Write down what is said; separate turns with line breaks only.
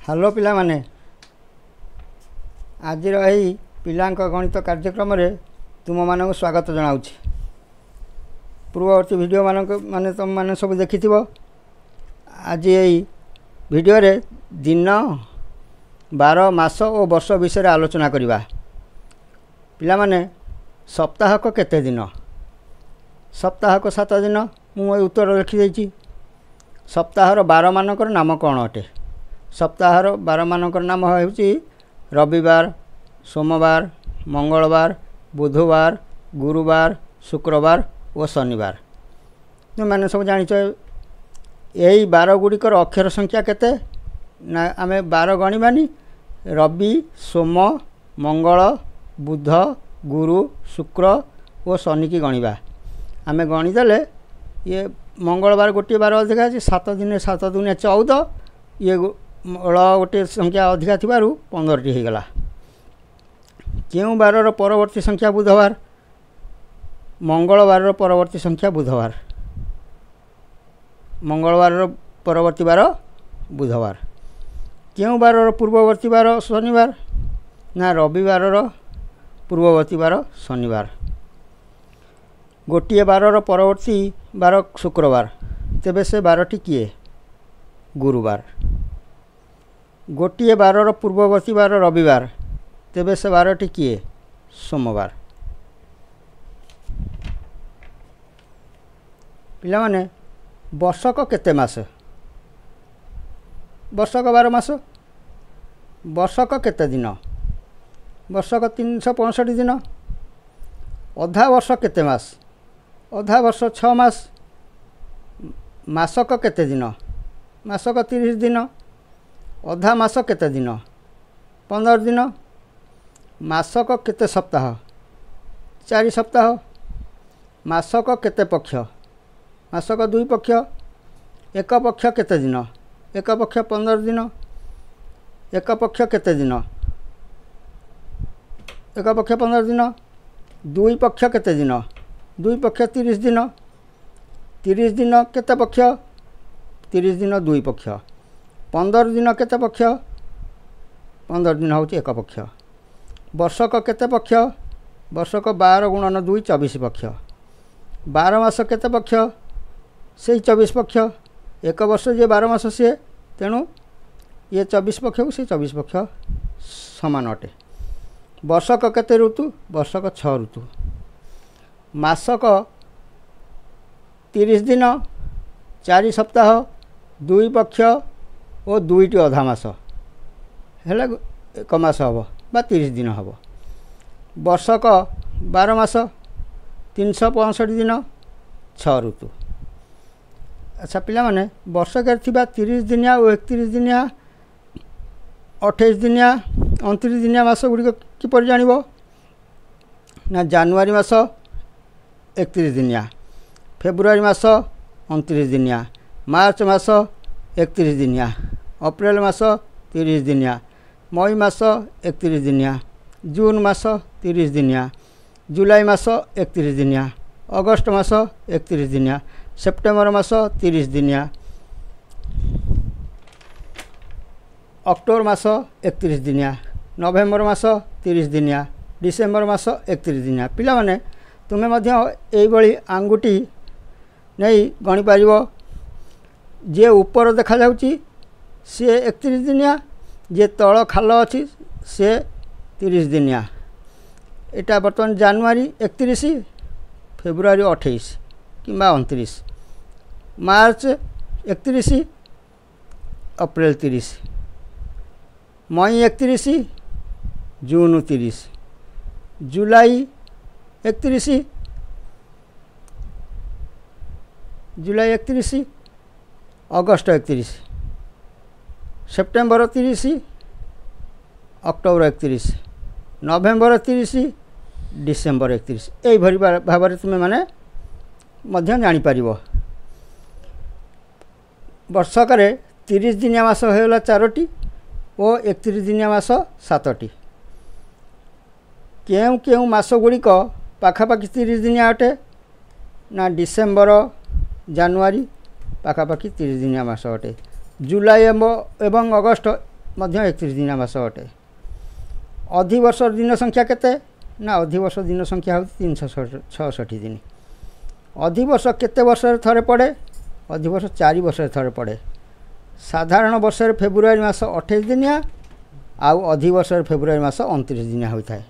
Hello पिला माने आज यही पिलांक गणित कार्यक्रम रे तुम मानक स्वागत जनाऊँगी। पूर्ववर्ती वीडियो माने तुम मैंने सब देखि आज यही वीडियो रे दिन बार मास और वर्ष विषय आलोचना करवा। पिला माने सप्ताहक केते दिन? सप्ताहक 7 दिन। मु उत्तर लिखिदे। सप्ताहर बार मानकर नाम कौन अटे? सप्ताहर बार मानकर नाम होउची रविवार, सोमवार, मंगलवार, बुधवार, गुरुवार, शुक्रवार और शनिवार। तुम मैंने सब जान यही बार गुड़िकर अक्षर संख्या केते ना? आमे बार गणिबानी रवि, सोम, मंगल, बुध, गुरु, शुक्र और शनि की गणिबा। आमे गणिदेले ये मंगलवार गोटे बार अधिका है 7 दिन 7 दुनिया 14। ये गोटे संख्या अधिका थी 15टी हो गला। क्यों बारर परवर्ती संख्या बुधवार? मंगलवार परवर्ती संख्या बुधवार। मंगलवार परवर्ती बार बुधवार। क्यों बारर पूर्ववर्ती बार शनिवार? ना रविवार पूर्ववर्ती बार शनिवार। गोटे बारर परवर्ती बार शुक्रवार, तेबे से बारटी किए? गुरुवार। गोटे बारर पूर्ववर्ती बार रविवार, तेबे से बारटी किए? सोमवार। पिला माने वर्षक केते मास? वर्षक 12 मास। वर्षक केते दिन? वर्षक 365 दिन। अधा वर्ष केते मास? अधा वर्ष 6 मास। मासक केते दिन? मासक 30 दिन। अधा मास केते दिन? 15 दिन। मासक केते सप्ताह? 4 सप्ताह। मासक केते पक्ष? मासक 2 पक्ष। एक पक्ष केते दिन? एक पक्ष 15 दिन। एक पक्ष केते दिन? एक पक्ष 15 दिन। 2 पक्ष केते दिन? 2 पक्ष 30 दिन। 30 दिन केते पक्ष? 30 दिन 2 पक्ष। 15 दिन केते पक्ष? 15 दिन होची एक पक्ष। वर्षक केते पक्ष? वर्षक 12 गुणन 2 24 पक्ष। 12 मास केते पक्ष? से 24 पक्ष। एक वर्ष जे 12 मास से, तेणु ये 24 पक्ष को से 24 पक्ष समान अटे। वर्षक केते ऋतु? वर्षक 6 ऋतु। मासक 30 दिन, 4 सप्ताह, 2 पक्ष और 2टी अधा मास हेला एक मास हम बा 30 दिन हम। वर्षक 12 मास, 365 दिन, 6 ऋतु। अच्छा पिला माने वर्षक 30 दिनिया और 31 दिनिया, 28 दिनिया, 29 दिनिया मास गुड़िक किपर जानिबो ना? जनवरी मास 31 दिनिया, फेब्रुआरी मास 29 दिनिया, मार्च मास 31 दिनिया, अप्रैल मास 30 दिनिया, मई मास 31 दिनिया, जून मास 30 दिनिया, जुलाई मास 31 दिनिया, अगस्त मास 31 दिनिया, सेप्टेम्बर मास 30 दिनिया, अक्टोबर मास 31 दिनिया, नवेम्बर मास 30 दिनिया, डिसेम्बर मास 31 दिनिया। पिला माने तुम्हें मध्य एई बळी आंगुठी नहीं गणी पारिबो। जे ऊपर देखा जाउची से 31 दिनिया, जे तल खाल अच्छी से 30 दिनिया। एटा बर्तमान जनवरी 31, फेब्रुआरी 28 कि 29, मार्च 31, अप्रैल 30, मई 31, जून 30, जुलाई 31, जुलाई 31, अगस्त 31, सेप्टेम्बर 30, अक्टोबर 31, नवेम्बर 30, डिसेम्बर 31। यही भाव में तुम्हें माने मध्य जानी पारिबो। वर्षक 30 दिनिया मास होगला 4टी और 31 दिनिया मास 7टी। केउ केउ मास गुड़िक पाखापाखि 30 दिनिया अटे ना? डिसेम्बर, जनवरी पाखापाखि 30 दिनिया मास अटे। जुलाई एवं अगस्त ମଧ୍ୟ 31 ଦିନିଆ ମାସ ଅଟେ। ଅଧିବର୍ଷ दिन संख्या केते ना अधिवर्ष दिन संख्या होती 366 दिन। अधिवर्ष केते वर्ष थरे पड़े अधिवर्ष 4 वर्ष थरे पड़े। साधारण वर्ष फेब्रुआरी मास 28 दिनिया आउ अधिवर्ष फेब्रुआरी मास 29 दिनिया होता है।